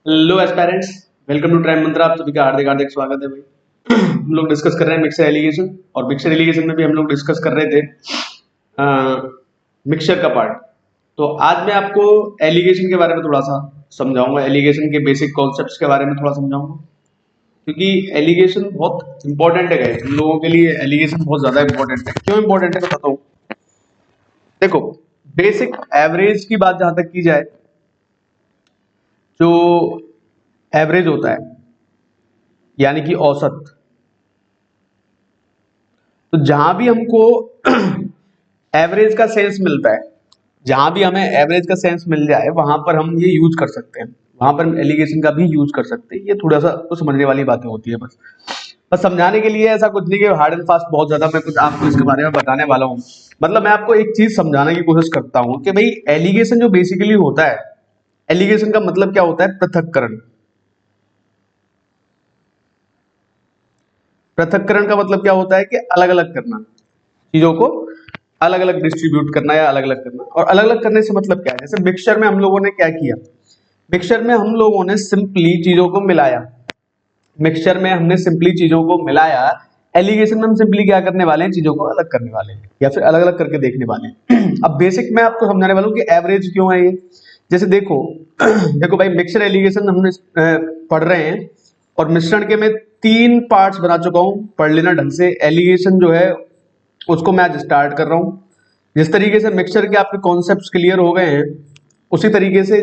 Hello aspirants, welcome to ट्राइम मंत्रा। आप सभी का हार्दिक हार्दिक स्वागत है भाई। हम लोग डिस्कस कर रहे हैं मिक्सर एलिगेशन, और मिक्सर एलिगेशन में भी हम लोग डिस्कस कर रहे थे मिक्सचर का पार्ट। तो आज मैं आपको एलिगेशन के बारे में थोड़ा सा समझाऊंगा, एलिगेशन के बेसिक कॉन्सेप्ट्स के बारे में थोड़ा समझाऊंगा, क्योंकि एलिगेशन बहुत इंपॉर्टेंट है गाइस। हम लोगों के लिए एलिगेशन बहुत ज्यादा इंपॉर्टेंट है। क्यों इंपॉर्टेंट है बताता हूँ। देखो, बेसिक एवरेज की बात जहां तक की जाए, जो एवरेज होता है यानी कि औसत, तो जहां भी हमको एवरेज का सेंस मिलता है, जहां भी हमें एवरेज का सेंस मिल जाए वहां पर हम ये यूज कर सकते हैं, वहां पर हम एलिगेशन का भी यूज कर सकते हैं। ये थोड़ा सा तो समझने वाली बातें होती है। बस समझाने के लिए ऐसा कुछ नहीं कि हार्ड एंड फास्ट बहुत ज्यादा मैं कुछ आपको इसके बारे में बताने वाला हूँ। मतलब मैं आपको एक चीज समझाने की कोशिश करता हूँ कि भाई एलिगेशन जो बेसिकली होता है, एलिगेशन का मतलब क्या होता है? पृथक्करण। पृथक्करण का मतलब क्या होता है कि अलग अलग करना, चीजों को अलग अलग डिस्ट्रीब्यूट करना या अलग अलग करना। और अलग अलग करने से मतलब क्या है? जैसे मिक्सचर में हम लोगों ने क्या किया, मिक्सचर में हम लोगों ने सिंपली चीजों को मिलाया। मिक्सचर में हमने सिंपली चीजों को मिलाया। एलिगेशन में हम सिंपली क्या करने वाले हैं? चीजों को अलग करने वाले हैं या फिर अलग अलग करके देखने वाले हैं। अब बेसिक मैं आपको समझाने वाला हूँ कि एवरेज क्यों है ये। जैसे देखो देखो भाई, मिक्सचर एलिगेशन हमने पढ़ रहे हैं, और मिश्रण के मैं 3 पार्ट्स बना चुका हूँ। पढ़ लेना ढंग से। एलिगेशन जो है उसको मैं आज स्टार्ट कर रहा हूँ। जिस तरीके से मिक्सचर के आपके कॉन्सेप्ट्स क्लियर हो गए हैं, उसी तरीके से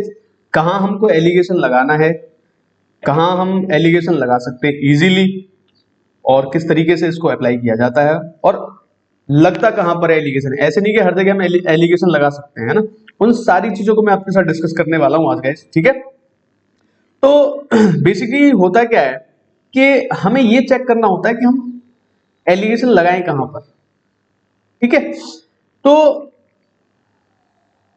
कहाँ हमको एलिगेशन लगाना है, कहाँ हम एलिगेशन लगा सकते हैं इजीली, और किस तरीके से इसको अप्लाई किया जाता है, और लगता कहाँ पर है एलिगेशन। ऐसे नहीं कि हर जगह हम एलिगेशन लगा सकते हैं, है ना। उन सारी चीजों को मैं आपके साथ डिस्कस करने वाला हूँ आज गाइस, ठीक है। तो बेसिकली होता क्या है कि हमें ये चेक करना होता है कि हम एलिगेशन लगाएं कहां पर, ठीक है। तो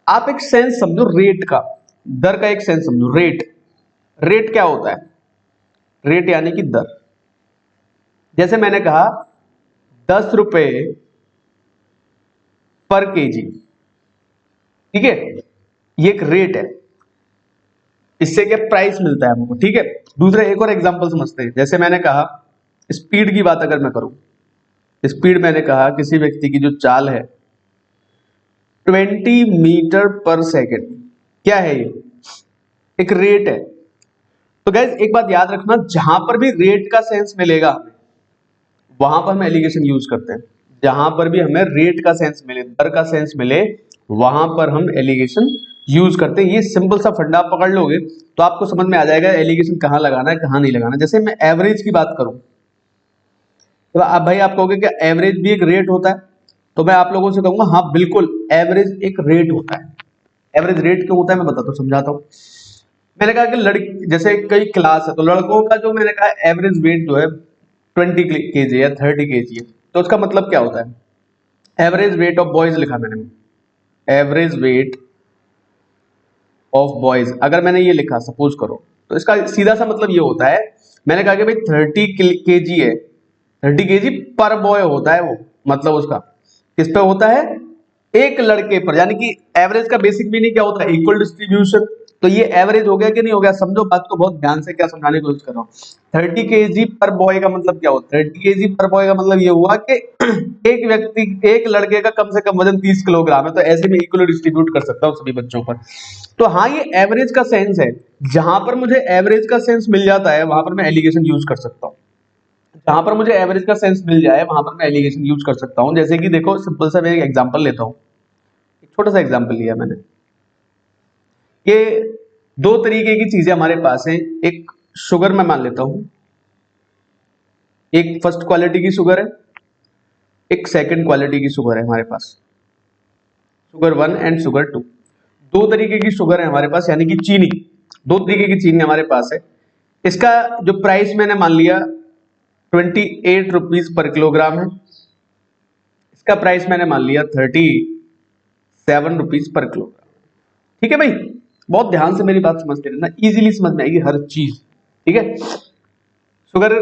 आप एक सेंस समझो रेट का, दर का एक सेंस समझो। रेट, रेट क्या होता है? रेट यानी कि दर। जैसे मैंने कहा 10 रुपए पर केजी, ठीक है, ये एक रेट है। इससे क्या प्राइस मिलता है हमको, ठीक है। दूसरा एक और एग्जांपल समझते हैं। जैसे मैंने कहा स्पीड की बात अगर मैं करूं, स्पीड मैंने कहा किसी व्यक्ति की जो चाल है 20 मीटर पर सेकेंड, क्या है ये? एक रेट है। तो गैस एक बात याद रखना, जहां पर भी रेट का सेंस मिलेगा हमें, वहां पर हम एलिगेशन यूज करते हैं। जहां पर भी हमें रेट का सेंस मिले, दर का सेंस मिले, वहां पर हम एलिगेशन यूज करते हैं। ये सिंपल सा फंडा आप पकड़ लोगे तो आपको समझ में आ जाएगा एलिगेशन कहां लगाना है, कहां नहीं लगाना। जैसे मैं एवरेज की बात करूं, तो अब भाई आप कहोगे कि एवरेज भी एक रेट होता है, तो मैं आप लोगों से कहूंगा हाँ बिल्कुल, एवरेज एक रेट होता है। एवरेज रेट क्यों होता है मैं बताता हूँ, समझाता हूँ। मैंने कहा कि लड़की, जैसे कई क्लास है, तो लड़कों का जो मैंने कहा एवरेज वेट जो है 20 kg या 30 kg है। तो उसका मतलब क्या होता है? एवरेज वेट ऑफ बॉयज लिखा मैंने, एवरेज वेट ऑफ बॉयज अगर मैंने ये लिखा सपोज करो, तो इसका सीधा सा मतलब ये होता है, मैंने कहा कि भाई 30 kg है, 30 kg पर बॉय होता है वो। मतलब उसका किस पे होता है? एक लड़के पर। यानी कि एवरेज का बेसिक मीनिंग क्या होता है? Equal distribution. तो ये एवरेज हो गया कि नहीं हो गया? समझो बात को बहुत ध्यान से, क्या समझाने की कोशिश कर रहा हूँ। 30 kg पर बॉय का मतलब क्या होता है? 30 kg पर बॉय का मतलब ये हुआ कि एक व्यक्ति, एक लड़के का कम से कम वजन 30 किलोग्राम है, तो ऐसे में इक्वल डिस्ट्रीब्यूट कर सकता हूँ सभी बच्चों पर। तो हाँ, ये एवरेज का सेंस है। जहां पर मुझे एवरेज का सेंस मिल जाता है वहां पर मैं एलिगेशन यूज कर सकता हूँ। जहां पर मुझे एवरेज का सेंस मिल जाए वहां पर मैं एलिगेशन यूज कर सकता हूँ। जैसे कि देखो, सिंपल सा मैं एक एग्जांपल लेता हूँ। एक छोटा सा एग्जांपल लिया मैंने कि दो तरीके की चीजें हमारे पास हैं। एक शुगर मैं मान लेता हूं, एक फर्स्ट क्वालिटी की शुगर है, एक सेकंड क्वालिटी की शुगर है हमारे पास, शुगर 1 एंड शुगर 2। दो तरीके की शुगर है हमारे पास, यानी कि चीनी, दो तरीके की चीनी हमारे पास है। इसका जो प्राइस मैंने मान लिया 28 रुपीज पर किलोग्राम है। इसका प्राइस मैंने मान लिया 37 रुपीज पर किलोग्राम। ठीक है भाई, बहुत ध्यान से मेरी बात समझते रहना, इजीली समझ में आएगी हर चीज, ठीक है। शुगर,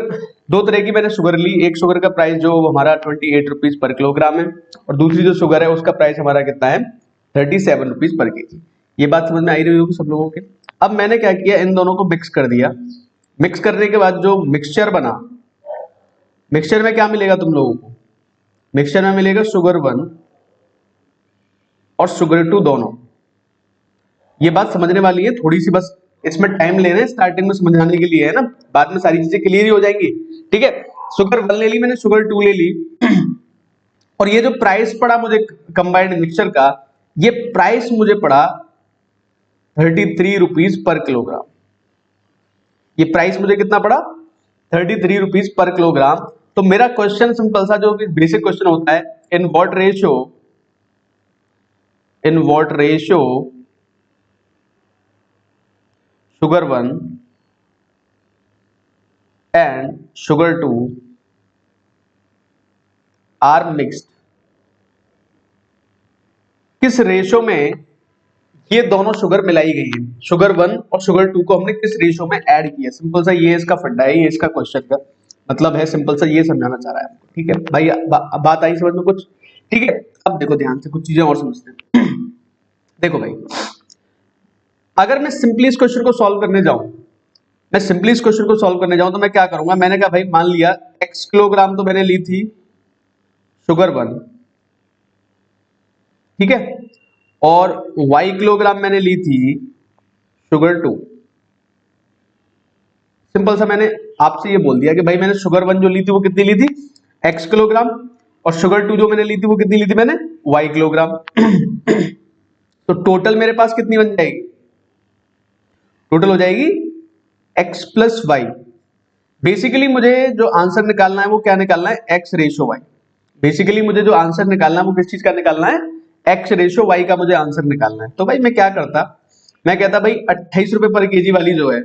दो तरह की मैंने शुगर ली। एक शुगर का प्राइस जो हमारा 28 रुपीज पर किलोग्राम है, और दूसरी जो शुगर है उसका प्राइस हमारा कितना है? 37 रुपीज पर केजी। ये बात समझ में आई रही होगी सब लोगों के। अब मैंने क्या किया, इन दोनों को मिक्स कर दिया। मिक्स करने के बाद जो मिक्सचर बना, मिक्सचर में क्या मिलेगा तुम लोगों को, मिक्सचर में मिलेगा शुगर 1 और शुगर 2 दोनों। ये बात समझने वाली है, थोड़ी सी बस इसमें टाइम ले रहे हैं, स्टार्टिंग में समझाने के लिए है ना, बाद में सारी चीजें क्लियर ही हो जाएंगी। ठीक है, शुगर 1 ले ली मैंने, शुगर 2 ले ली और ये जो प्राइस पड़ा मुझे कंबाइंड मिक्सचर का, ये प्राइस मुझे पड़ा 33 रुपीज पर किलोग्राम। ये प्राइस मुझे कितना पड़ा, 33 रुपीज पर किलोग्राम। तो मेरा क्वेश्चन सिंपल सा जो बेसिक क्वेश्चन होता है, in what ratio sugar 1 and sugar 2 are mixed, किस रेशो में ये दोनों शुगर मिलाई गई है, शुगर 1 और शुगर 2 को हमने किस रेशो में ऐड किया। सिंपल सा ये इसका फंडा है, ये इसका क्वेश्चन का मतलब है, सिंपल सा ये समझाना चाह रहा है आपको। ठीक है भाई, बात आई समझ में कुछ। ठीक है, अब देखो ध्यान से कुछ चीजें और समझते हैं। देखो भाई, अगर मैं सिंपली इस क्वेश्चन को सॉल्व करने जाऊं, तो मैं क्या करूंगा, मैंने कहा भाई मान लिया x किलोग्राम तो मैंने ली थी शुगर 1, ठीक है, और y किलोग्राम मैंने ली थी शुगर 2। सिंपल सा मैंने आपसे ये बोल दिया कि भाई मैंने शुगर 1 जो ली थी वो कितनी ली थी, x किलोग्राम, और शुगर 2 जो मैंने ली थी वो कितनी ली थी मैंने, y किलोग्राम। तो टोटल मेरे पास कितनी बन जाएगी, टोटल हो जाएगी x प्लस वाई। बेसिकली मुझे जो आंसर निकालना है वो क्या निकालना है, x रेशो वाई। बेसिकली मुझे जो आंसर निकालना है वो किस चीज का निकालना है, x रेशो वाई का मुझे आंसर निकालना है। तो भाई मैं क्या करता, मैं कहता भाई 28 रुपए पर केजी वाली जो है,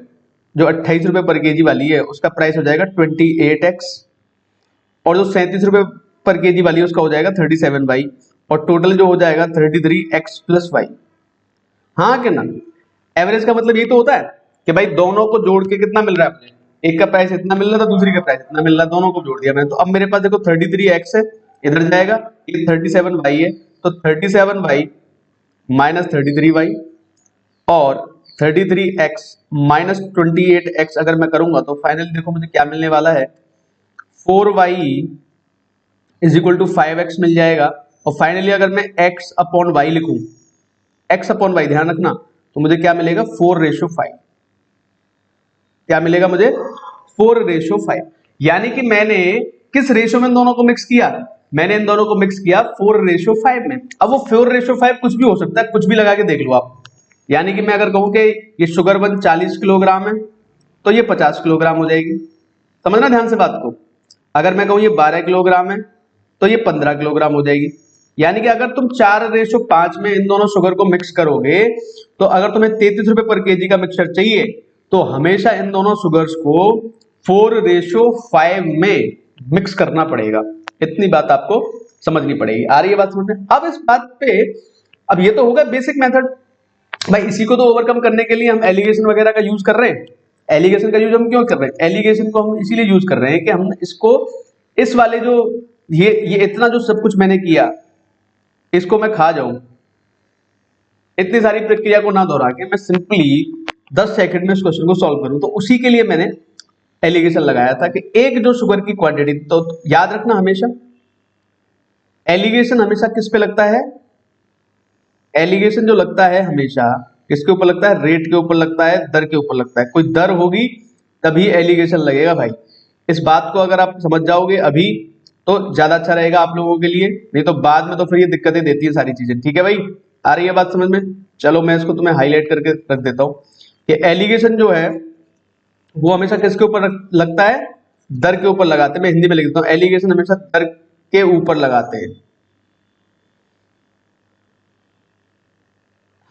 जो 28 रुपए पर केजी वाली है उसका प्राइस हो जाएगा 28x, और जो 37 रुपए पर केजी वाली है उसका हो जाएगा 37y, और टोटल जो हो जाएगा 33x प्लस वाई। हाँ कि ना, एवरेज का मतलब ये तो होता है कि भाई दोनों को जोड़ के कितना मिल रहा है, एक का प्राइस इतना मिल रहा था, दूसरी का प्राइस इतना मिल रहा है, दोनों को जोड़ दिया मैंने। तो अब मेरे पास देखो 33x है, इधर जाएगा, ये 37y है, तो 37y माइनस 33y और 33x माइनस 28x अगर मैं करूंगा तो फाइनली देखो मुझे क्या मिलने वाला है, 4y is equal to 5x मिल जाएगा। और फाइनली अगर मैं x अपॉन y लिखूं, x अपॉन y ध्यान रखना, तो मुझे क्या मिलेगा 4:5। क्या मिलेगा मुझे 4:5। यानी कि मैंने किस रेशो में इन दोनों को मिक्स किया, मैंने इन दोनों को मिक्स किया 4:5 में। अब वो 4:5 कुछ भी हो सकता है, कुछ भी लगा के देख लो आप। यानी कि मैं अगर कहूं कि ये शुगर 1 40 किलोग्राम है तो ये 50 किलोग्राम हो जाएगी। समझना ध्यान से बात को। अगर मैं कहूं ये 12 किलोग्राम है तो ये 15 किलोग्राम हो जाएगी। यानी कि अगर तुम 4:5 में इन दोनों शुगर को मिक्स करोगे, तो अगर तुम्हें 33 रुपए पर केजी का मिक्सचर चाहिए तो हमेशा इन दोनों शुगर्स को 4:5 में मिक्स करना पड़ेगा। इतनी बात आपको समझनी पड़ेगी। आ रही है बात समझ में? अब इस बात पे, अब ये तो होगा बेसिक मेथड भाई, इसी को तो ओवरकम करने के लिए हम एलिगेशन वगैरह का यूज कर रहे हैं। एलिगेशन का यूज हम क्यों कर रहे हैं, एलिगेशन को हम इसीलिए यूज कर रहे हैं कि हम इसको, इस वाले जो ये इतना जो सब कुछ मैंने किया इसको मैं खा जाऊं, इतनी सारी प्रक्रिया को ना दोहरा के मैं सिंपली 10 सेकंड में इस क्वेश्चन को सॉल्व करूं। तो उसी के लिए मैंने एलिगेशन लगाया था कि एक जो शुगर की क्वांटिटी, तो याद रखना हमेशा एलिगेशन हमेशा किस पे लगता है, एलिगेशन जो लगता है हमेशा किसके ऊपर लगता है, रेट के ऊपर लगता है, दर के ऊपर लगता है। कोई दर होगी तभी एलिगेशन लगेगा भाई। इस बात को अगर आप समझ जाओगे अभी तो ज्यादा अच्छा रहेगा आप लोगों के लिए, नहीं तो बाद में तो फिर ये दिक्कतें देती है सारी चीजें। ठीक है भाई, आ रही है बात समझ में? चलो मैं इसको तुम्हें हाईलाइट करके रख देता हूं कि एलिगेशन जो है वो हमेशा किसके ऊपर लगता है, दर के ऊपर लगाते हैं। मैं हिंदी में लिख देता हूं, एलिगेशन हमेशा दर के ऊपर लगाते हैं।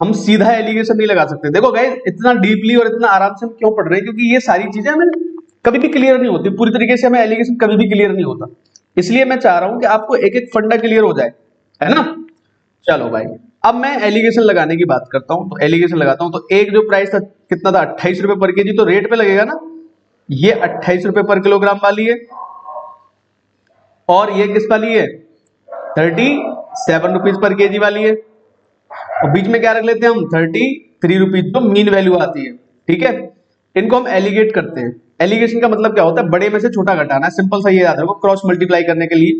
हम सीधा एलिगेशन नहीं लगा सकते। देखो गाइस, इतना डीपली और इतना आराम से हम क्यों पढ़ रहे हैं, क्योंकि ये सारी चीजें हमें कभी भी क्लियर नहीं होती पूरी तरीके से, हमें एलिगेशन कभी भी क्लियर नहीं होता। इसलिए मैं चाह रहा हूं कि आपको एक एक फंडा क्लियर हो जाए, है ना। चलो भाई, अब मैं एलिगेशन लगाने की बात करता हूं। तो एलिगेशन लगाता हूं, तो एक जो प्राइस था कितना था, 28 रुपए पर केजी, तो रेट पे लगेगा ना। ये 28 रुपए पर किलोग्राम वाली है और ये किस वाली है, 37 रुपीज पर केजी वाली है। और बीच में क्या रख लेते हैं हम 33 रुपीज जो मीन वैल्यू आती है। ठीक है, इनको हम एलिगेट करते हैं। एलिगेशन का मतलब क्या होता है, बड़े में से छोटा घटाना, सिंपल सा ये याद रखो क्रॉस मल्टीप्लाई करने के लिए।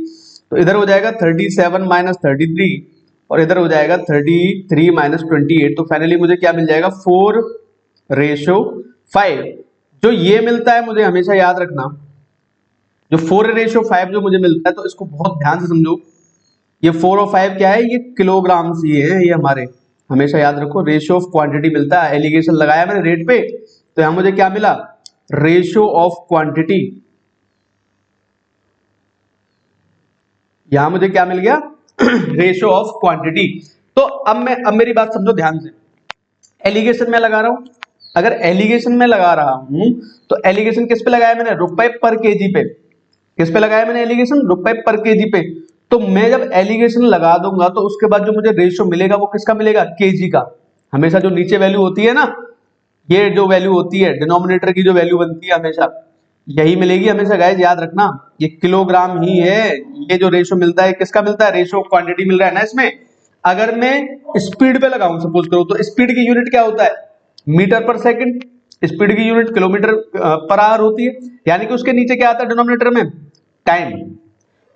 तो इधर हो जाएगा 37 माइनस 33 और इधर हो जाएगा 33 माइनस 28। तो फाइनली मुझे क्या मिल जाएगा 4:5। जो ये मिलता है मुझे हमेशा याद रखना, जो 4:5 जो मुझे मिलता है, तो इसको बहुत ध्यान से समझो। ये 4 और 5 क्या है, ये किलोग्राम्स ही है ये हमारे, हमेशा याद रखो। रेशियो ऑफ क्वांटिटी मिलता है, एलिगेशन लगाया मैंने रेट पे, तो यहां मुझे क्या मिला, रेशियो ऑफ क्वांटिटी। यहां मुझे क्या मिल गया रेशियो ऑफ क्वांटिटी। तो अब मेरी बात समझो ध्यान से। एलिगेशन में लगा रहा हूं, अगर एलिगेशन में लगा रहा हूं तो एलिगेशन किस पे लगाया मैंने, रुपए पर केजी पे। किस पे लगाया मैंने एलिगेशन, रुपए पर केजी पे। तो मैं जब एलिगेशन लगा दूंगा तो उसके बाद जो मुझे रेशियो मिलेगा वो किसका मिलेगा, केजी का। हमेशा जो नीचे वैल्यू होती है ना, ये जो वैल्यू होती है डिनोमिनेटर की जो वैल्यू बनती है हमेशा यही मिलेगी हमेशा। गाइस याद रखना ये किलोग्राम ही है। ये जो रेशियो मिलता है किसका मिलता है, रेशियो ऑफ क्वांटिटी मिल रहा है ना इसमें। अगर मैं स्पीड पे लगाऊं सपोज करो, तो स्पीड की यूनिट क्या होता है, मीटर पर सेकंड। स्पीड की यूनिट किलोमीटर पर आवर होती है, यानी कि उसके नीचे क्या आता है डिनोमिनेटर में, टाइम।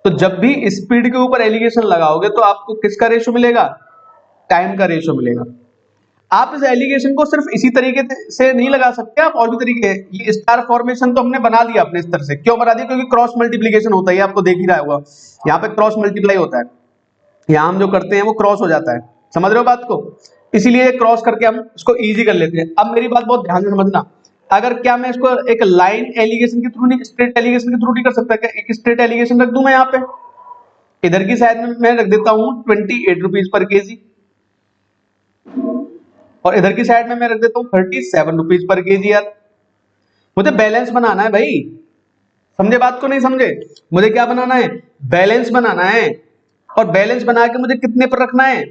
तो जब भी स्पीड के ऊपर एलिगेशन लगाओगे तो आपको किसका रेशियो मिलेगा, टाइम का रेशियो मिलेगा। आप इस एलिगेशन को सिर्फ इसी तरीके से नहीं लगा सकते, आप और भी तरीके। ये स्टार फॉर्मेशन तो हमने बना दिया अपने स्तर से, क्यों बना दिया, क्योंकि क्रॉस मल्टीप्लीकेशन होता है, आपको देख ही रहा होगा यहाँ पे क्रॉस मल्टीप्लाई होता है। यहाँ हम जो करते हैं वो क्रॉस हो जाता है, समझ रहे हो बात को, इसीलिए क्रॉस करके हम इसको इजी कर लेते हैं। अब मेरी बात बहुत ध्यान से समझना, अगर क्या मैं इसको एक लाइन एलिगेशन के थ्रू नहीं, स्ट्रेट एलिगेशन के थ्रू नहीं कर सकता क्या, एक स्ट्रेट एलिगेशन रख दूं मैं यहाँ पे, इधर की साइड में मैं रख देता हूँ 28 रुपीज पर केजी और इधर की साइड में मैं रख देता हूँ 37 रुपीज पर केजी। यार मुझे बैलेंस बनाना है भाई, समझे बात को, नहीं समझे, मुझे क्या बनाना है, बैलेंस बनाना है। और बैलेंस बना के मुझे कितने पर रखना है,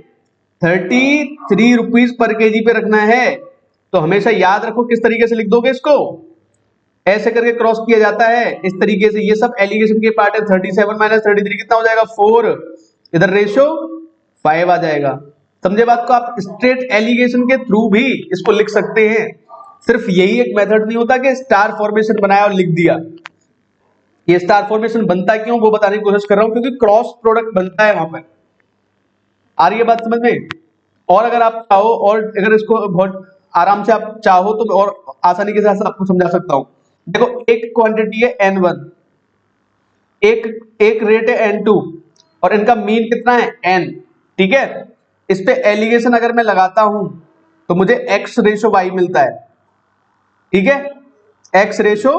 33 रुपीज पर केजी पे रखना है। तो हमेशा याद रखो किस तरीके से लिख दोगे इसको, ऐसे करके क्रॉस किया जाता है इस तरीके से। ये सब एलिगेशन के पार्ट है। 37 माइनस 33 कितना हो जाएगा 4, इधर रेशियो 5 आ जाएगा। समझे बात को, आप स्ट्रेट एलिगेशन के थ्रू भी इसको लिख सकते हैं। सिर्फ यही एक मेथड नहीं होता कि स्टार फॉर्मेशन बनाया और लिख दिया। ये स्टार फॉर्मेशन बनता क्यों वो बताने की कोशिश कर रहा हूं, क्योंकि क्रॉस प्रोडक्ट बनता है वहां पर। आ रही है बात समझ में। और अगर आप चाहो और अगर इसको बहुत आराम से आप चाहो तो मैं और आसानी के साथ आपको समझा सकता हूं। देखो एक क्वांटिटी है n1, एक रेट है n2 और इनका मीन कितना है n। ठीक है, इस पे एलिगेशन अगर मैं लगाता हूं तो मुझे x रेशो y मिलता है। ठीक है, x रेशो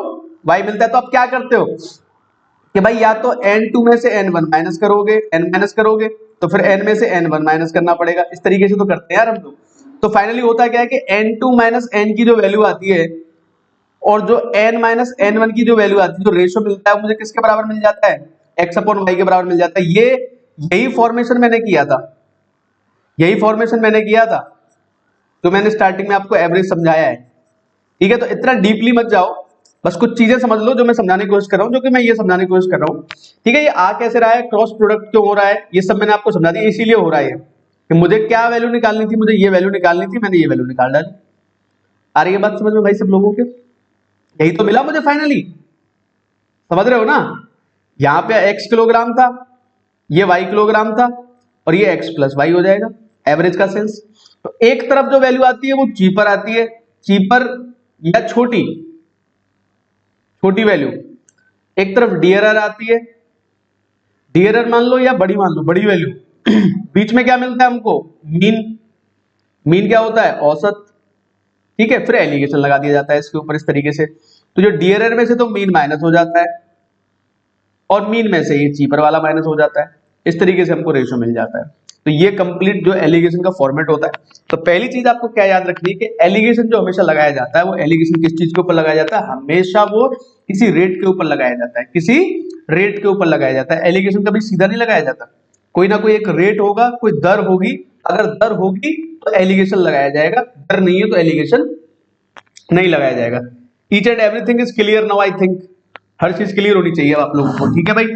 y मिलता है। तो आप क्या करते हो कि भाई या तो n2 में से n1 माइनस करोगे, n माइनस करोगे, तो फिर n में से n1 माइनस करना पड़ेगा। इस तरीके से तो करते हैं यार हम लोग। तो फाइनली होता क्या है कि n2 माइनस n की जो वैल्यू आती है और जो n माइनस n1 की जो वैल्यू आती है, जो रेशियो मिलता है मुझे किसके बराबर मिल जाता है, x अपॉन y के बराबर मिल जाता है। ये यही फॉर्मेशन मैंने किया था, यही फॉर्मेशन मैंने किया था जो मैंने स्टार्टिंग में आपको एवरेज समझाया है। ठीक है, तो इतना डीपली मत जाओ, बस कुछ चीजें समझ लो जो मैं समझाने की कोशिश कर रहा हूं, जो कि मैं ये समझाने की कोशिश कर रहा हूं। ठीक है, ये आ कैसे रहा है, क्रॉस प्रोडक्ट क्यों हो रहा है, ये सब मैंने आपको समझा दिया। इसीलिए हो रहा है कि मुझे क्या वैल्यू निकालनी थी, मुझे ये वैल्यू निकालनी थी, मैंने ये वैल्यू निकाल डाली। आ रही है बात समझ में भाई सब लोगों के, यही तो मिला मुझे फाइनली, समझ रहे हो ना। यहाँ पे x किलोग्राम था, ये y किलोग्राम था और ये x प्लस वाई हो जाएगा, एवरेज का सेंस। तो एक तरफ जो वैल्यू आती है वो चीपर आती है, चीपर या छोटी वैल्यू, एक तरफ डियरर आती है, डियरर मान लो या बड़ी मान लो, बड़ी वैल्यू। बीच में क्या मिलता है हमको, मीन। मीन क्या होता है, औसत। ठीक है, फिर एलिगेशन लगा दिया जाता है इसके ऊपर इस तरीके से। तो जो डियरर में से तो मीन माइनस हो जाता है और मीन में से ये चीपर वाला माइनस हो जाता है। इस तरीके से हमको रेशियो मिल जाता है। तो ये कंप्लीट जो एलिगेशन का फॉर्मेट होता है। तो पहली चीज आपको क्या याद रखनी है कि एलिगेशन जो हमेशा लगाया जाता है वो एलिगेशन किस चीज के ऊपर लगाया जाता है, हमेशा वो किसी रेट के ऊपर लगाया जाता है, किसी रेट के ऊपर लगाया जाता है। एलिगेशन कभी सीधा नहीं लगाया जाता, कोई ना कोई एक रेट होगा, कोई दर होगी। अगर दर होगी तो एलिगेशन लगाया जाएगा, दर नहीं है तो एलिगेशन नहीं लगाया जाएगा। Each and everything is clear now I think. हर चीज क्लियर होनी चाहिए अब आप लोगों को। ठीक है भाई,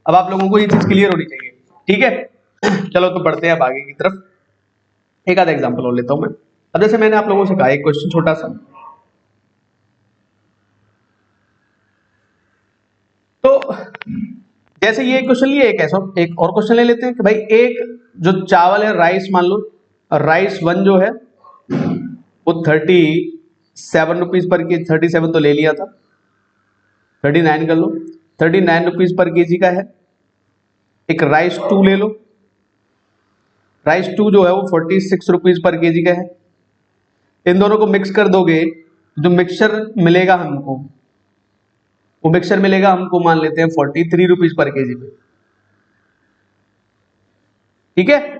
अब आप लोगों को ये चीज क्लियर होनी चाहिए। ठीक है, चलो तो बढ़ते हैं अब आगे की तरफ। एक आधा एग्जांपल और लेता हूं मैं। अब जैसे मैंने आप लोगों से कहा एक क्वेश्चन छोटा सा, तो जैसे ये क्वेश्चन लिए, एक और क्वेश्चन ले लेते हैं कि भाई एक जो चावल है राइस, मान लो राइस वन जो है वो 37 रुपीज पर के, 37 तो ले लिया था, 39 कर लो, 39 रुपीज पर केजी का है। एक राइस टू ले लो, राइस टू जो है वो 46 रुपीज पर केजी का है। इन दोनों को मिक्स कर दोगे, जो मिक्सचर मिलेगा हमको, वो मिक्सचर मिलेगा हमको मान लेते हैं 43 रुपीज पर केजी पे, ठीक है।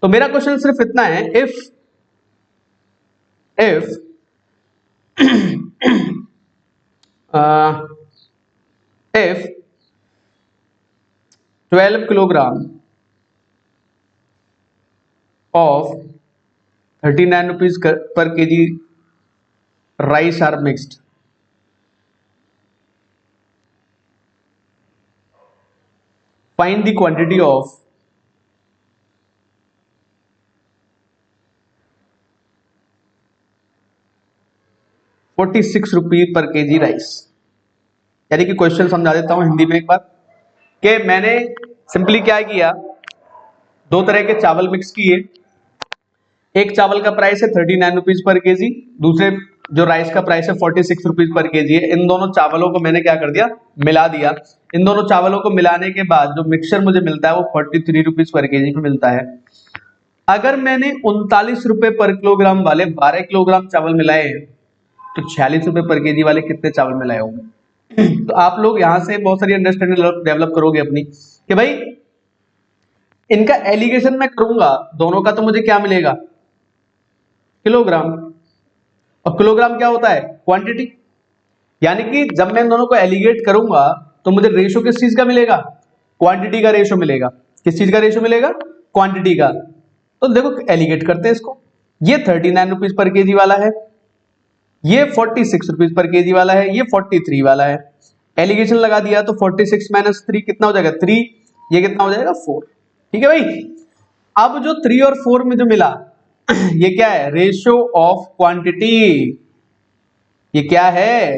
तो मेरा क्वेश्चन सिर्फ इतना है, if if 12 kilogram of 39 rupees per kg rice are mixed, find the quantity of 46 rupees per KG rice. यानी कि क्वेश्चन समझा देता हूं हिंदी में एक बार, कि मैंने सिंपली क्या किया, दो तरह के चावल मिक्स किए। एक चावल का प्राइस है 39 रुपीज पर केजी, दूसरे जो राइस का प्राइस है 46 रुपीज पर केजी है। इन दोनों चावलों को मैंने क्या कर दिया, मिला दिया। इन दोनों चावलों को मिलाने के बाद जो मिक्सचर मुझे मिलता है वो 43 रुपीज पर केजी पे मिलता है। अगर मैंने 39 रुपए पर किलोग्राम वाले 12 किलोग्राम चावल मिलाए तो 46 रुपए पर केजी वाले कितने चावल मिलाए होंगे। तो आप लोग यहां से बहुत सारी अंडरस्टैंडिंग डेवलप करोगे अपनी, कि भाई इनका एलिगेशन मैं करूंगा दोनों का, तो मुझे क्या मिलेगा, किलोग्राम। और किलोग्राम क्या होता है, क्वांटिटी। यानी कि जब मैं इन दोनों को एलिगेट करूंगा तो मुझे रेशो किस चीज का मिलेगा, क्वांटिटी का रेशो मिलेगा। किस चीज का रेशो मिलेगा, क्वांटिटी का। तो देखो एलिगेट करते हैं इसको, ये 39 रुपीज पर केजी वाला है, ये 46 रुपीज पर केजी वाला है, ये 43 वाला है। एलिगेशन लगा दिया तो 46 माइनस 3 कितना हो जाएगा, 3। ये कितना हो जाएगा, 4। ठीक है भाई। अब जो 3 और 4 में जो मिला ये क्या है, रेशियो ऑफ क्वांटिटी। ये क्या है,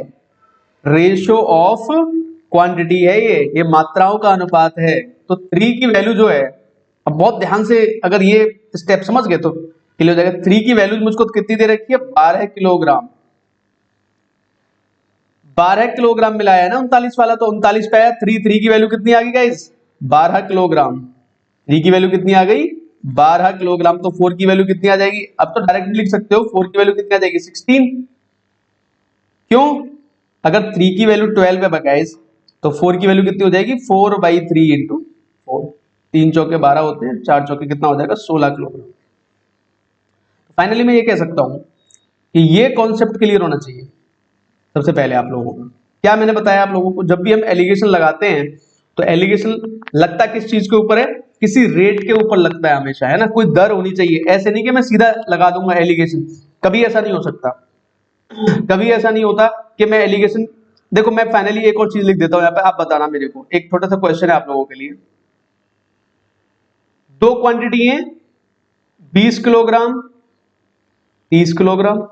रेशियो ऑफ क्वांटिटी है, ये मात्राओं का अनुपात है। तो 3 की वैल्यू जो है, अब बहुत ध्यान से अगर ये स्टेप समझ गए तो क्लियर हो जाएगा। 3 की वैल्यू मुझको कितनी दे रखी है, 12 किलोग्राम। 12 किलोग्राम मिलाया है ना 39 वाला, तो 39 पे आया। 3 की वैल्यू कितनी आ गई गाइस, 12 किलोग्राम। 3 की वैल्यू कितनी आ गई, 12 किलोग्राम। तो 4 की वैल्यू कितनी आ जाएगी, अब तो डायरेक्ट लिख सकते हो, 4 की वैल्यू कितनी आ जाएगी, 16। क्यों, अगर 3 की वैल्यू 12 है गाइस, तो 4 की वैल्यू कितनी हो जाएगी, 4/3 इंटू 4। 3 चौके 12 होते हैं, 4 चौके कितना हो जाएगा, 16 किलोग्राम। फाइनली मैं ये कह सकता हूं कि ये कॉन्सेप्ट क्लियर होना चाहिए सबसे पहले आप लोगों को। क्या मैंने बताया आप लोगों को, जब भी हम एलिगेशन लगाते हैं तो एलिगेशन लगता किस चीज के ऊपर है, किसी रेट के ऊपर लगता है हमेशा, है ना। कोई दर होनी चाहिए, ऐसे नहीं कि मैं सीधा लगा दूंगा एलिगेशन, कभी ऐसा नहीं हो सकता। कभी ऐसा नहीं होता कि मैं एलिगेशन, देखो मैं फाइनली एक और चीज लिख देता हूं यहाँ पे, आप बताना मेरे को। एक छोटा सा क्वेश्चन है आप लोगों के लिए। दो क्वांटिटी है, 20 किलोग्राम, 30 किलोग्राम।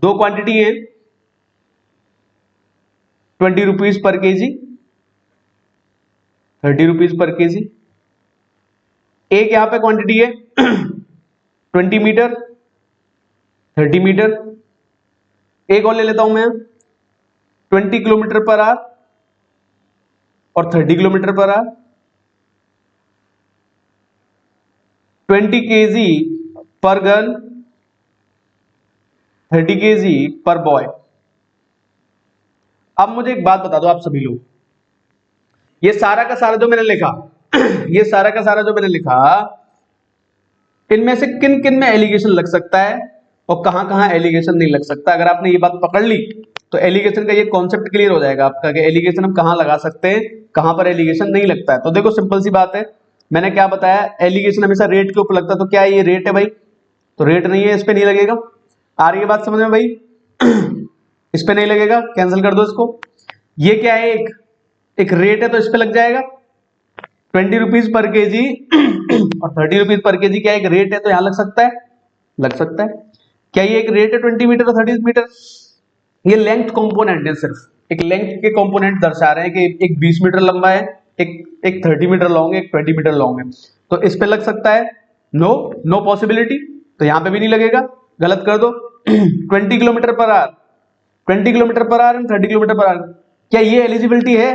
दो क्वांटिटी है, 20 rupees per KG, 30 rupees per KG. एक यहां पे क्वांटिटी है 20 मीटर, 30 मीटर। एक और ले लेता हूं मैं, 20 किलोमीटर पर आवर और 30 किलोमीटर पर आवर। 20 केजी पर गर्ल, 30 केजी पर बॉय। अब मुझे एक बात बता दो आप सभी लोग, ये सारा का सारा जो मैंने लिखा ये सारा का सारा जो मैंने लिखा, इनमें से किन किन में एलिगेशन लग सकता है और कहां कहां एलिगेशन नहीं लग सकता। अगर आपने ये बात पकड़ ली तो एलिगेशन का ये कॉन्सेप्ट क्लियर हो जाएगा आपका, कि एलिगेशन हम कहां लगा सकते हैं, कहां पर एलिगेशन नहीं लगता है। तो देखो सिंपल सी बात है, मैंने क्या बताया, एलिगेशन हमेशा रेट के ऊपर लगता है। तो क्या ये रेट है भाई, तो रेट नहीं है, इस पे नहीं लगेगा। आ रही है बात समझ में भाई इस पे नहीं लगेगा, कैंसिल कर दो इसको। ये क्या है, एक रेट है तो इस पे लग जाएगा। 20 रुपीज पर केजी और 30 रुपीज पर केजी क्या एक रेट है? तो यहां लग सकता है, लग सकता है। क्या ये एक रेट है 20 मीटर और 30 मीटर? ये लेंथ कंपोनेंट है, सिर्फ एक लेंथ के कंपोनेंट दर्शा रहे हैं कि एक 20 मीटर लंबा है, एक 30 मीटर लॉन्ग है, एक 20 मीटर लॉन्ग है। तो इस पे लग सकता है? No, no possibility. तो यहां पे भी नहीं लगेगा, गलत कर दो। 20 kilometre per our, 20 kilometre per our and 30 kilometre per our, क्या ये एलिजिबिलिटी है?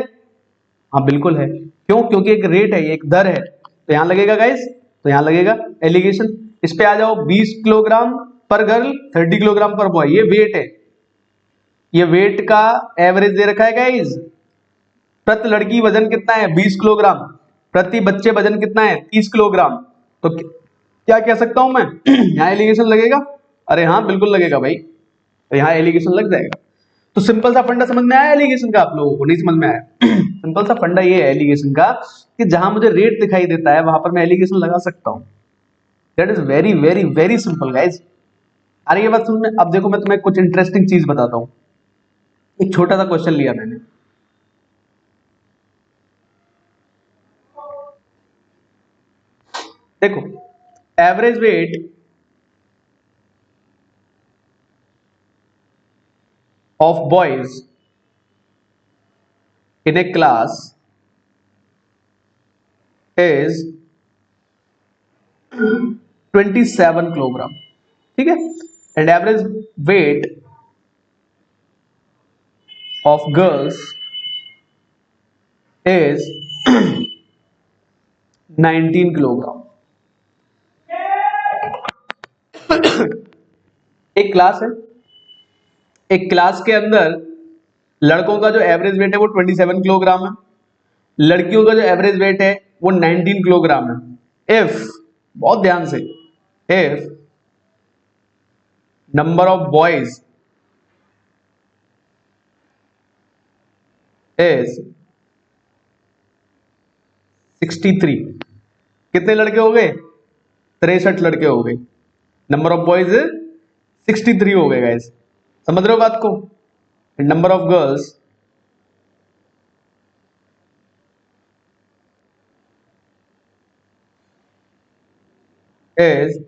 हाँ बिल्कुल है। क्यों? क्योंकि एक रेट है, एक दर है। तो यहां लगेगा गाइस, तो यहां लगेगा एलिगेशन। इस पे आ जाओ, 20 किलोग्राम पर गर्ल, 30 किलोग्राम पर बॉय, ये वेट है। ये वेट का एवरेज दे रखा है गाइस। प्रति लड़की वजन कितना है? 20 किलोग्राम। प्रति बच्चे वजन कितना है? 30 किलोग्राम। तो क्या कह सकता हूं मैं? यहाँ एलिगेशन लगेगा? अरे हाँ बिल्कुल लगेगा भाई, तो यहाँ एलिगेशन लग जाएगा। तो सिंपल सा फंडा समझ में आया एलिगेशन का? आप लोगों को नहीं समझ में आया? सिंपल सा फंडा ये है एलिगेशन का कि जहां मुझे रेट दिखाई देता है वहां पर मैं एलिगेशन लगा सकता हूं। That is very very very simple guys. अरे ये बात सुनने, अब देखो मैं तुम्हें कुछ इंटरेस्टिंग चीज बताता हूं। एक छोटा सा क्वेश्चन लिया मैंने, देखो average weight of boys in A class is 27 kilogram, ठीक है। And average weight of girls is 19 kilogram. एक क्लास है, एक क्लास के अंदर लड़कों का जो एवरेज वेट है वो 27 किलोग्राम है, लड़कियों का जो एवरेज वेट है वो 19 किलोग्राम है। इफ, बहुत ध्यान से, if number of boys is 63, कितने लड़के हो गए? 63 लड़के हो गए। नंबर ऑफ बॉयज 63 हो गए गाइस, समझ रहे हो बात को? Number of girls is,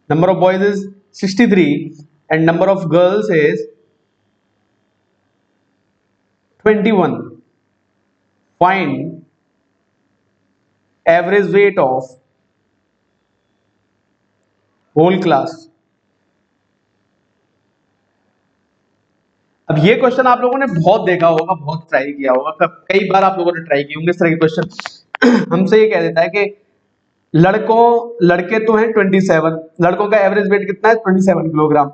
number of boys is 63 and number of girls is 21. Find average weight of whole class. अब ये क्वेश्चन आप लोगों ने बहुत देखा होगा, बहुत ट्राई किया होगा, कई बार आप लोगों ने ट्राई किए होंगे इस तरह के क्वेश्चन। हमसे ये कह देता है कि लड़के तो हैं 27, लड़कों का एवरेज वेट कितना है? 27 किलोग्राम।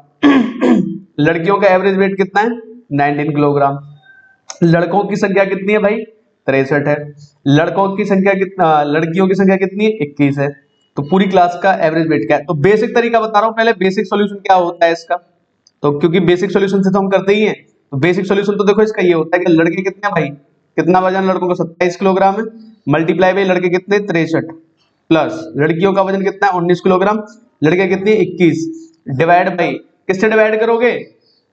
लड़कियों का एवरेज वेट कितना है? 19 किलोग्राम। लड़कों की संख्या कितनी है भाई? 63 है। लड़कों की संख्या कितना, लड़कियों की संख्या कितनी है? 21 है। तो पूरी क्लास का एवरेज वेट क्या है? तो बेसिक तरीका बता रहा हूं, पहले बेसिक सॉल्यूशन क्या होता है इसका। तो क्योंकि बेसिक सॉल्यूशन से तो हम करते ही हैं, तो बेसिक सॉल्यूशन तो देखो इसका ये होता है कि लड़के कितने हैं भाई? कितना वजन लड़कों का? 27 किलोग्राम है, मल्टीप्लाई बाई लड़के कितने? 63, प्लस लड़कियों का वजन कितना है? 19 किलोग्राम, लड़के कितने? 21, डिवाइड बाई, किससे डिवाइड करोगे?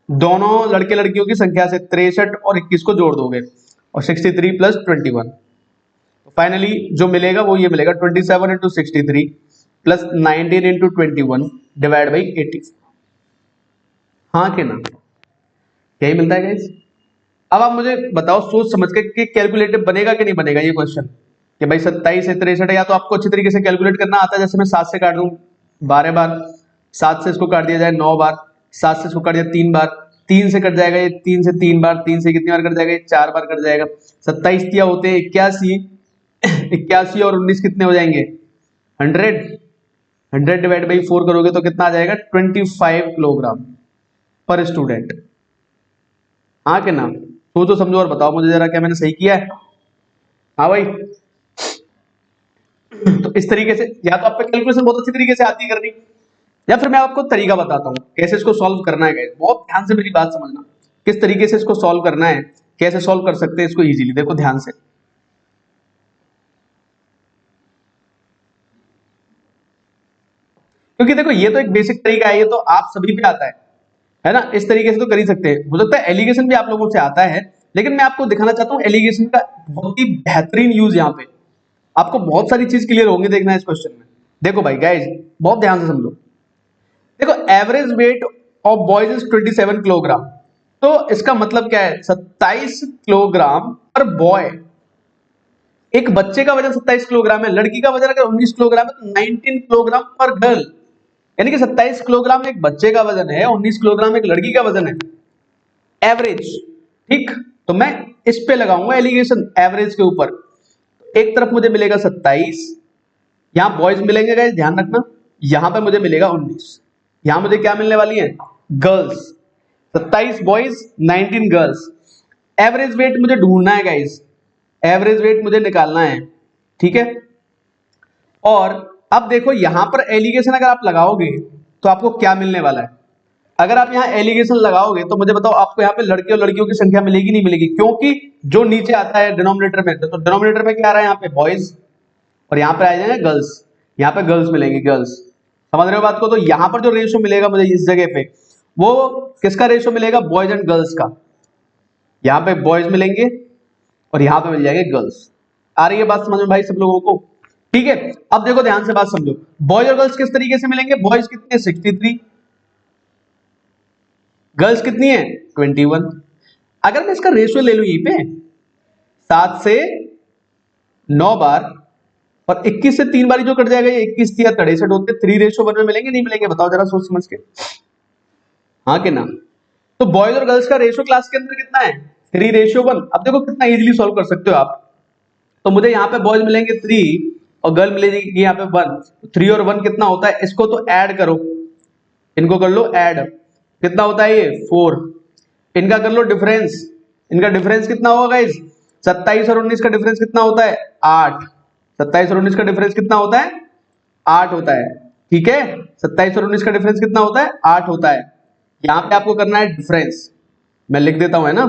दोनों लड़के लड़कियों की संख्या से, 63 और 21 को जोड़ दोगे और 63 प्लस 21, तो फाइनली जो मिलेगा वो ये मिलेगा, 27 into 63 plus 19 into 21 divide by 80। हाँ के ना? यही मिलता है गाइस। अब आप मुझे बताओ सोच समझ के कि कैलकुलेटिव बनेगा कि नहीं बनेगा ये क्वेश्चन, कि भाई 27 से 63, या तो आपको अच्छी तरीके से कैलकुलेट करना आता है, जैसे मैं 7 से काट दूं 12 बार, 7 से इसको काट दिया जाए 9 बार, 7 से इसको काट दिया 3 बार, 3 से कट जाएगा ये 3 से 3 बार, 3 से कितनी बार कट जाएगा? ये 4 बार कट जाएगा। 27 दिया होते हैं 81, 81 और 19 कितने हो जाएंगे? 100, 100 डिवाइड बाई 4 करोगे तो कितना आ जाएगा? 25 किलोग्राम पर स्टूडेंट। हाँ कि ना? सोचो समझो और बताओ मुझे जरा, क्या मैंने सही किया है? हाँ भाई। तो इस तरीके से या तो आप पे कैलकुलेशन बहुत अच्छी तरीके से आती है करनी, या फिर मैं आपको तरीका बताता हूँ कैसे इसको सॉल्व करना है गाइस। बहुत ध्यान से मेरी बात समझना, किस तरीके से इसको सॉल्व करना है, कैसे सॉल्व कर सकते हैं इसको इजीली। देखो ध्यान से, क्योंकि देखो ये तो एक बेसिक तरीका है, ये तो आप सभी पे आता है ना? इस तरीके से तो कर ही सकते हैं। हो सकता है एलिगेशन भी आप लोगों से आता है, लेकिन मैं आपको दिखाना चाहता हूँ एलिगेशन का बहुत ही बेहतरीन यूज यहाँ पे। आपको बहुत सारी चीज क्लियर होंगी देखना इस क्वेश्चन में। देखो भाई गाइस, बहुत ध्यान से समझो। देखो average weight of boys is 27 kilogram, तो इसका मतलब क्या है, 27 किलोग्राम पर बॉय। एक बच्चे का वजन 27 किलोग्राम है, लड़की का वजन अगर 19 किलोग्राम है तो 19 किलोग्राम पर गर्ल, यानी कि 27 किलोग्राम एक बच्चे का वजन है, 19 किलोग्राम एक लड़की का वजन है, एवरेज। ठीक, तो मैं इस पे लगाऊंगा एलिगेशन एवरेज के ऊपर। एक तरफ मुझे मिलेगा 27, यहां बॉयज मिलेंगे गाइस ध्यान रखना, यहां पे मुझे मिलेगा 19, यहां मुझे क्या मिलने वाली है, girls. 27 boys 19 girls. Average weight मुझे ढूंढना है गाइस, एवरेज वेट मुझे निकालना है, ठीक है। और अब देखो यहां पर एलिगेशन अगर आप लगाओगे तो आपको क्या मिलने वाला है। अगर आप यहां एलिगेशन लगाओगे तो मुझे बताओ आपको यहां पे लड़के और लड़कियों की संख्या मिलेगी नहीं मिलेगी, क्योंकि जो नीचे आता है डिनोमिनेटर में, तो डिनोमिनेटर में क्या आ रहा है, यहाँ पे बॉयज, और यहाँ पे आ जाएंगे गर्ल्स, यहाँ पे गर्ल्स मिलेंगे, गर्ल्स। समझ रहे हो बात को। तो यहाँ पर जो रेशियो मिलेगा मुझे इस जगह पे, वो किसका रेशियो मिलेगा, बॉयज एंड गर्ल्स का। यहाँ पे बॉयज मिलेंगे और यहाँ पे मिल जाएंगे गर्ल्स। आ रही है बात समझ में भाई सब लोगों को, ठीक है। अब देखो ध्यान से बात समझो, बॉयज और गर्ल्स किस तरीके से मिलेंगे, बॉयज कितने 63, गर्ल्स कितनी है 21। अगर मैं इसका रेशियो ले लू यहीं पे 7 से 9 बार, और 21 से 3 बारी जो कट जाएगा, ये 21 या 63 होते 3:1 में मिलेंगे नहीं मिलेंगे, बताओ जरा सोच समझ के, हाँ कि ना। तो बॉयज और गर्ल्स का रेशियो क्लास के अंदर कितना है, 3:1। अब देखो कितना इजीली सॉल्व कर सकते हो आप। तो मुझे यहाँ पे बॉयज मिलेंगे 3 और गर्ल मिलेगी यहाँ पे 1। 3 और 1 कितना होता है, इसको तो ऐड करो, इनको कर लो ऐड, कितना होता है ये 4। इनका कर लो डिफरेंस, इनका डिफरेंस कितना होगा गाइस, 27 और 19 का डिफरेंस कितना होता है 8। 27 और 19 का डिफरेंस कितना होता है 8 होता है, ठीक है। 27 और 19 का डिफरेंस कितना होता है 8 होता है। यहां पे आपको करना है डिफरेंस, मैं लिख देता हूं है ना,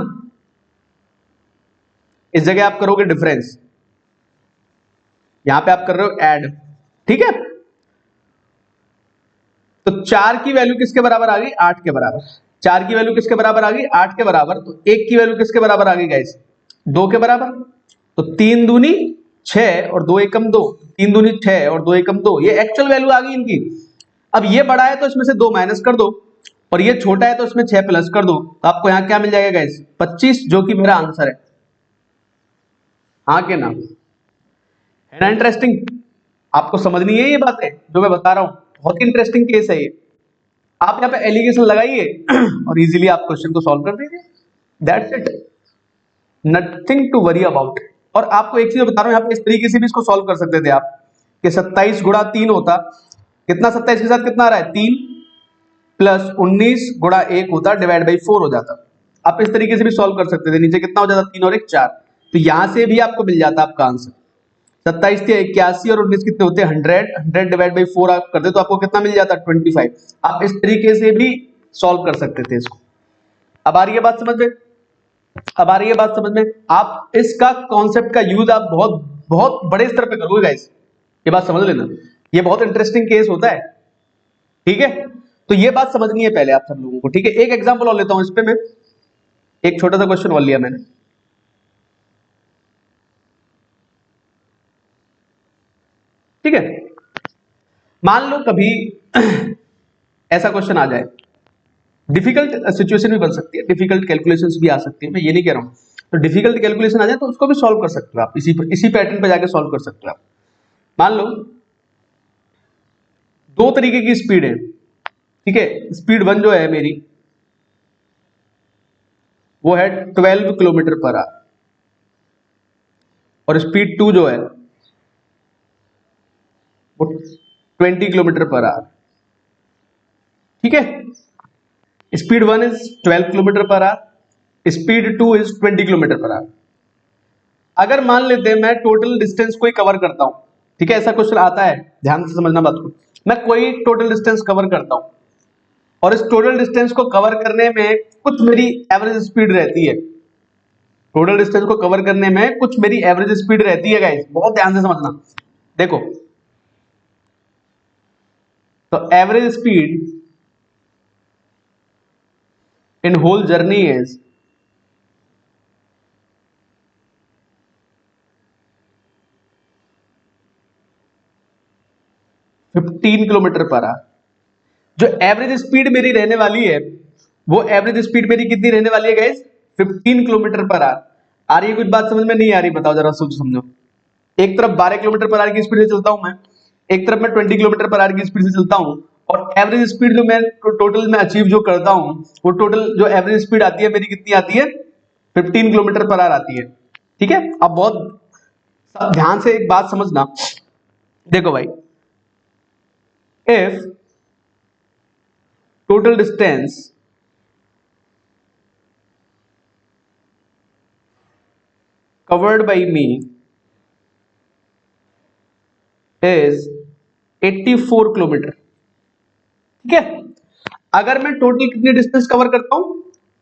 इस जगह आप करोगे डिफरेंस, यहां पे आप कर रहे हो ऐड, ठीक है। तो 4 की वैल्यू किसके बराबर आ गई, 8 के बराबर। 4 की वैल्यू किसके बराबर आ गई, 8 के बराबर। तो 1 की वैल्यू किसके बराबर आ गई गाइस, 2 के बराबर। तो 3 दूनी 6 और 2 एकम 2, 3 दूनी 6 और 2 एकम 2, ये एक्चुअल वैल्यू आ गई इनकी। अब ये बड़ा है तो इसमें से 2 माइनस कर दो, और ये छोटा है तो इसमें 6 प्लस कर दो, तो आपको यहां क्या मिल जाएगा गाइस 25, जो कि मेरा आंसर है, हाँ के ना। है ना इंटरेस्टिंग, आपको समझनी है ये बातें जो मैं बता रहा हूं, बहुत ही इंटरेस्टिंग केस है ये। आप यहाँ पे एलिगेशन लगाइए और इजीली आप क्वेश्चन को सॉल्व कर दीजिए, that's it, nothing to worry about. और आपको एक चीज बता रहा हूं, यहाँ पे इस तरीके से भी इसको सॉल्व कर सकते थे आप, कि 27 गुणा 3 होता, कितना 27 के साथ कितना आ रहा है 3, प्लस 19 गुणा 1 होता, डिवाइड बाई 4 हो जाता। आप इस तरीके से भी सॉल्व कर सकते थे, नीचे कितना हो जाता 3 और 1 4, तो यहां से भी आपको मिल जाता आपका आंसर। 27 थे 81 और 19 कितने होते 100, 100 डिवाइड बाई 4 आप करते तो आपको कितना मिल जाता 25। आप इस तरीके से भी सॉल्व कर सकते थे इसको। अब आ रही है बात समझ में, अब आ रही है बात समझ में। आप इसका कॉन्सेप्ट का यूज आप बहुत बहुत बड़े स्तर पे करोगे गाइस, ये बात समझ लेना, ये बहुत इंटरेस्टिंग केस होता है, ठीक है। तो ये बात समझनी है पहले आप सब लोगों को, ठीक है। एक एग्जांपल और लेता हूं इस पे मैं, एक छोटा सा क्वेश्चन और लिया मैंने, ठीक है। मान लो कभी ऐसा क्वेश्चन आ जाए, डिफिकल्ट सिचुएशन भी बन सकती है, डिफिकल्ट कैलकुलेशंस भी आ सकती है, मैं ये नहीं कह रहा हूं। तो डिफिकल्ट कैलकुलेशन आ जाए तो उसको भी सॉल्व कर सकते हो आप, इसी पैटर्न पे जाके सॉल्व कर सकते हो आप। मान लो दो तरीके की स्पीड है, ठीक है। स्पीड 1 जो है मेरी, वो है 12 किलोमीटर पर आवर, और स्पीड 2 जो है वो 20 किलोमीटर पर आवर, ठीक है। Speed 1 is 12 kilometre per our, speed 2 is 20 kilometre per our. अगर मान लेते हैं मैं टोटल डिस्टेंस को ही कवर करता हूं, ठीक है, ऐसा क्वेश्चन आता है, ध्यान से समझना बात को। मैं कोई टोटल डिस्टेंस कवर करता हूं, और इस टोटल डिस्टेंस को कवर करने में कुछ मेरी एवरेज स्पीड रहती है, टोटल डिस्टेंस को कवर करने में कुछ मेरी एवरेज स्पीड रहती है गाइस, बहुत ध्यान से समझना। देखो, तो average speed in whole journey is 15 kilometre per hour. जो एवरेज स्पीड मेरी रहने वाली है, वो एवरेज स्पीड मेरी कितनी रहने वाली है गाइस? 15 kilometre per hour. आ रही है कुछ बात समझ में? नहीं आ रही? बताओ जरा, सोच समझो। एक तरफ 12 किलोमीटर पर आवर की स्पीड से चलता हूं मैं, एक तरफ मैं 20 किलोमीटर पर आवर की स्पीड से चलता हूं, और एवरेज स्पीड जो मैं टोटल में अचीव जो करता हूं, वो टोटल जो एवरेज स्पीड आती है मेरी कितनी आती है? 15 किलोमीटर पर आवर आती है। ठीक है, अब बहुत ध्यान से एक बात समझना। देखो भाई, if total distance covered by me is 84 kilometre. ठीक है, अगर मैं टोटल कितनी डिस्टेंस कवर करता हूं?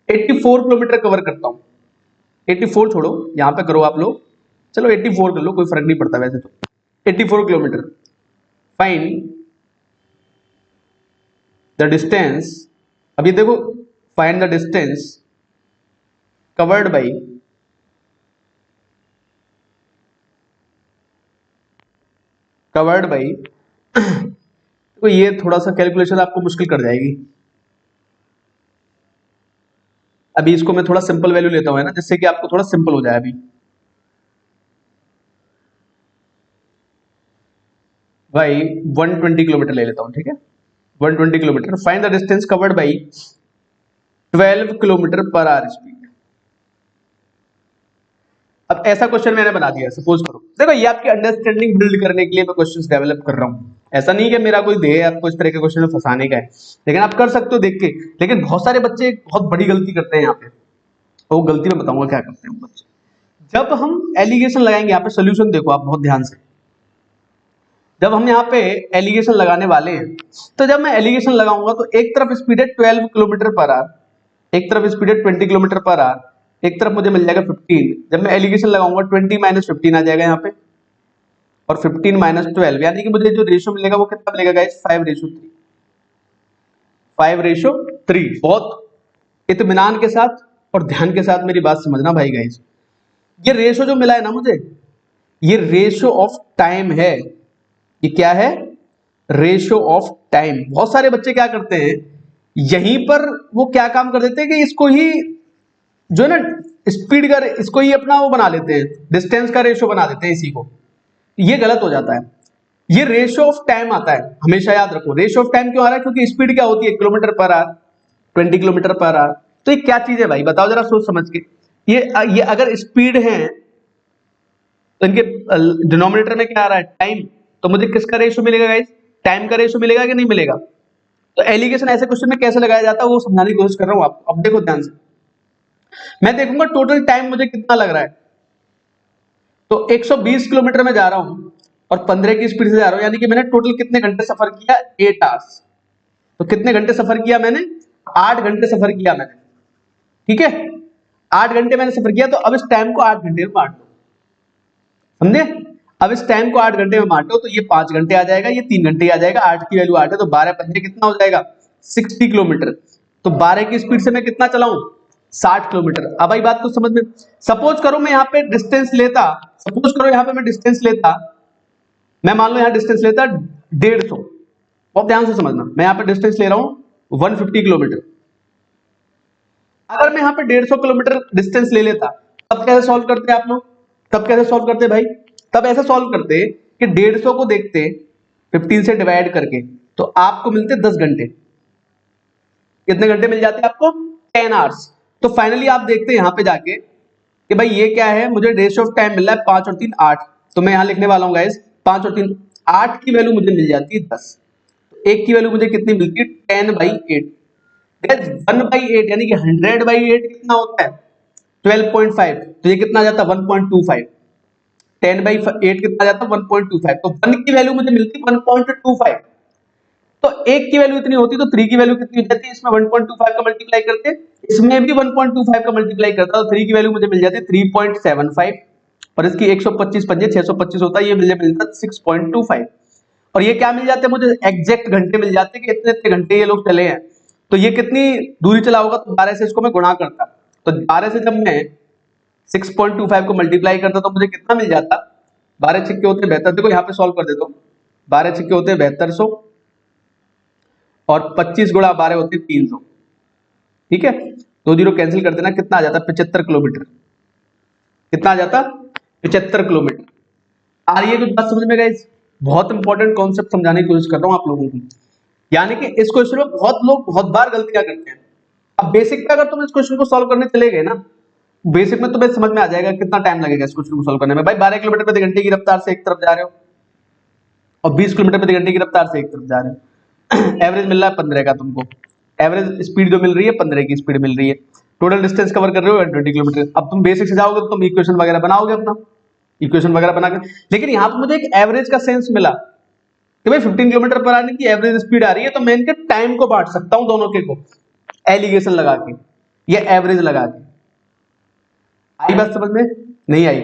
84 किलोमीटर कवर करता हूं। 84 छोड़ो, यहां पे करो आप लोग, चलो 84 कर लो, कोई फर्क नहीं पड़ता वैसे तो। 84 किलोमीटर। फाइंड द डिस्टेंस, अभी देखो, find the distance covered by तो ये थोड़ा सा कैलकुलेशन आपको मुश्किल कर जाएगी। अभी इसको मैं थोड़ा सिंपल वैल्यू लेता हूं, है ना, जिससे कि आपको थोड़ा सिंपल हो जाए। अभी भाई 120 किलोमीटर ले लेता हूं, ठीक है, 120 kilometre. Find the distance covered by 12 kilometre per our speed. अब ऐसा क्वेश्चन मैंने बना दिया, सपोज करो, देखो ये आपकी अंडरस्टैंडिंग बिल्ड करने के लिए मैं क्वेश्चंस डेवलप कर रहा हूं। ऐसा नहीं कि मेरा कोई ध्येय आपको इस तरह के क्वेश्चन में फंसाने का है, लेकिन आप कर सकते हो देख के। लेकिन बहुत सारे बच्चे बहुत बड़ी गलती करते हैं यहाँ पे, और वो गलती मैं बताऊंगा क्या करते हैं बच्चे। जब हम एलिगेशन लगाएंगे, यहाँ पे सोल्यूशन देखो आप बहुत ध्यान से। जब हम यहाँ पे एलिगेशन लगाने वाले हैं, तो जब मैं एलिगेशन लगाऊंगा तो एक तरफ स्पीड है 12 किलोमीटर पर आवर, एक तरफ स्पीड है 20 किलोमीटर पर आवर, एक तरफ मुझे मिल जाएगा 15। जब मैं एलिगेशन लगाऊंगा 20 माइनस 15 आ जाएगा यहाँ पे, और 15 माइनस 12, यानी कि मुझे जो रेशियो मिलेगा वो कितना मिलेगा गाइस? 5:3। 5:3। बहुत इत्मीनान के साथ और ध्यान के साथ मेरी बात समझना भाई गाइस। ये रेशियो जो मिला है ना मुझे, ये रेशियो ऑफ टाइम है। ये क्या है? Ratio of time. बहुत सारे बच्चे क्या करते हैं, यहीं पर वो क्या काम कर देते हैं कि इसको ही जो है ना स्पीड का, इसको ही अपना वो बना लेते हैं, डिस्टेंस का रेशियो बना देते हैं इसी को। ये गलत हो जाता है। ये रेशियो ऑफ टाइम आता है, हमेशा याद रखो। रेशियो ऑफ टाइम क्यों आ रहा है? क्योंकि स्पीड क्या होती है? Kilometre per our, 20 kilometre per our. तो ये क्या चीज है भाई, बताओ जरा सोच समझ के। ये अगर स्पीड है तो इनके डिनोमिनेटर में क्या आ रहा है? टाइम। तो मुझे किसका रेशियो मिलेगा गाइस? टाइम का रेशियो मिलेगा कि नहीं मिलेगा? तो एलिगेशन ऐसे क्वेश्चन में कैसे लगाया जाता है वो समझाने की कोशिश कर रहा हूं आपको। अब देखो ध्यान से, मैं देखूंगा टोटल टाइम मुझे कितना लग रहा है। तो 120 किलोमीटर में जा रहा हूं और 15 की स्पीड से जा रहा हूं, यानी कि मैंने टोटल कितने घंटे सफर किया? 8 आवर्स। तो कितने घंटे सफर किया मैंने? 8 घंटे सफर किया मैंने। ठीक है, 8 घंटे मैंने सफर किया। तो अब इस टाइम को 8 घंटे में बांट दो, समझे? अब इस टाइम को 8 घंटे में बांटो तो ये 5 घंटे आ जाएगा, ये 3 घंटे आ जाएगा। 8 की वैल्यू 8 है, तो 12 पंजे कितना हो जाएगा? 60 किलोमीटर। तो 12 की स्पीड से मैं कितना चलाऊं? 60 किलोमीटर। अब आई बात को समझ में। सपोज करो मैं यहाँ पे डिस्टेंस लेता, सपोज करो यहाँ पे मैं डिस्टेंस लेता, मैं मान लो यहाँ डिस्टेंस लेता 150। बहुत ध्यान से समझना, मैं यहाँ पे डिस्टेंस ले रहा हूँ 150 किलोमीटर। अगर मैं यहाँ पे 150 किलोमीटर डिस्टेंस ले लेता, तब कैसे सॉल्व करते आप लोग? तब कैसे सॉल्व करते भाई? तब ऐसे सॉल्व करते कि 150 को देखते 15 से डिवाइड करके, तो आपको मिलते 10 घंटे। कितने घंटे मिल जाते आपको? 10 आवर्स। तो फाइनली आप देखते हैं यहाँ पे जाके कि भाई ये क्या है, मुझे रेशियो ऑफ टाइम मिल रहा है 5 और 3 8। तो मैं यहाँ लिखने वाला हूँ गाइस 5 और 3 8 की वैल्यू मुझे मिल जाती है 10। तो एक की वैल्यू मुझे कितनी मिलती है? 10/8। 1/8 यानी कि 100/8 कितना होता है? 12.5। तो ये कितना आ जाता है? 1.25। 10/8 कितना आ जाता है? 1.25। तो 1 की वैल्यू मुझे मिलती है 1.25। तो एक की वैल्यू इतनी होती, तो 3 की वैल्यू कितनी हो जाती है? इसमें 1.25 का मल्टीप्लाई करते, इसमें भी 1.25 का मल्टीप्लाई करता, तो 3 की वैल्यू मुझे मिल जाती है 3.75। और इसकी 125 पंजे 625 होता है, ये मुझे मिलता है 6.25। और ये क्या मिल जाते हैं मुझे? एग्जैक्ट घंटे मिल जाते हैं कि इतने इतने घंटे ये लोग चले हैं। तो ये कितनी दूरी चला होगा? तो 12 से इसको मैं गुणा करता, तो 12 से जब मैं 6.25 को मल्टीप्लाई करता तो मुझे कितना मिल जाता? 12 छक्के होते 72। देखो यहाँ पे सॉल्व कर देता हूँ, 12 छक्के होते हैं 7200 और 25 गुणा 12 होते हैं 300। ठीक है, 2 जीरो कैंसिल कर देना, कितना आ जाता? 75 किलोमीटर। कितना आ जाता? 75 किलोमीटर। आ रही है कुछ बात समझ में गाइस? बहुत इंपॉर्टेंट कॉन्सेप्ट समझाने की कोशिश कर रहा हूं आप लोगों को, यानी कि इस क्वेश्चन में बहुत लोग बहुत बार गलतियां करते हैं। अब बेसिक पे अगर तुम इस क्वेश्चन को सॉल्व करने चले गए ना, बेसिक में तुम्हें समझ में आ जाएगा कितना टाइम लगेगा इस क्वेश्चन को सॉल्व करने में। भाई 12 किलोमीटर प्रति घंटे की रफ्तार से एक तरफ जा रहे हो और 20 किलोमीटर प्रति घंटे की रफ्तार से एक तरफ जा रहे हो। एवरेज मिल रहा है 15 का तुमको, एवरेज स्पीड जो मिल रही है 15 की स्पीड मिल रही है। टोटल डिस्टेंस कवर कर रहे हो 20 किलोमीटर। अब तुम बेसिक से जाओगे तो तुम इक्वेशन वगैरह बनाओगे अपना, इक्वेशन वगैरह बनाकर। लेकिन यहाँ पर मुझे एक एवरेज का सेंस मिला कि भाई 15 किलोमीटर पर आने की एवरेज स्पीड आ रही है, तो मैं इनके टाइम को बांट सकता हूं दोनों के को, एलिगेशन लगा के या एवरेज लगा के। आई बात समझ में? नहीं आई?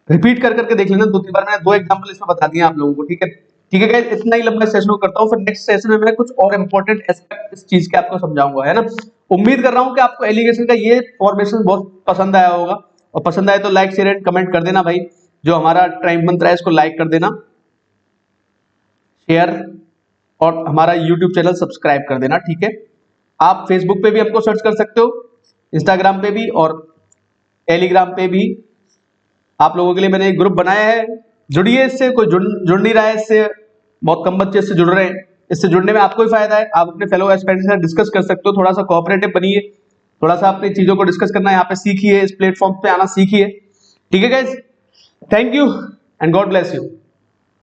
रिपीट कर करके देख लेना 2-3 बार। मैंने 2 एग्जांपल इसमें बता दिए आप लोगों को। ठीक है, ठीक है गाइस, इतना ही लंबा सेशन को करता हूं, फिर नेक्स्ट सेशन में मैं कुछ और इंपॉर्टेंट एस्पेक्ट इस चीज के आपको समझाऊंगा, है ना। उम्मीद कर रहा हूं कि आपको एलिगेशन का ये फॉर्मेशन बहुत पसंद आया होगा, और पसंद आए तो लाइक शेयर एंड कमेंट कर देना भाई। जो हमारा ट्राइब मंत्र है इसको लाइक कर देना, शेयर, और हमारा यूट्यूब चैनल सब्सक्राइब कर देना। ठीक है, आप फेसबुक पे भी हमको सर्च कर सकते हो, इंस्टाग्राम पे भी और टेलीग्राम पे भी। आप लोगों के लिए मैंने एक ग्रुप बनाया है, जुड़िए इससे। कोई जुड़ नहीं रहा है इससे, बहुत कम बच्चे इससे जुड़ रहे हैं। इससे जुड़ने में आपको ही फायदा है, आप अपने फेलो एस्पिरेंट्स के साथ डिस्कस कर सकते हो। थोड़ा सा कोऑपरेटिव बनिए, थोड़ा सा अपनी चीजों को डिस्कस करना यहाँ पे सीखिए, इस प्लेटफॉर्म पे आना सीखिए। ठीक है guys, thank you and God bless you.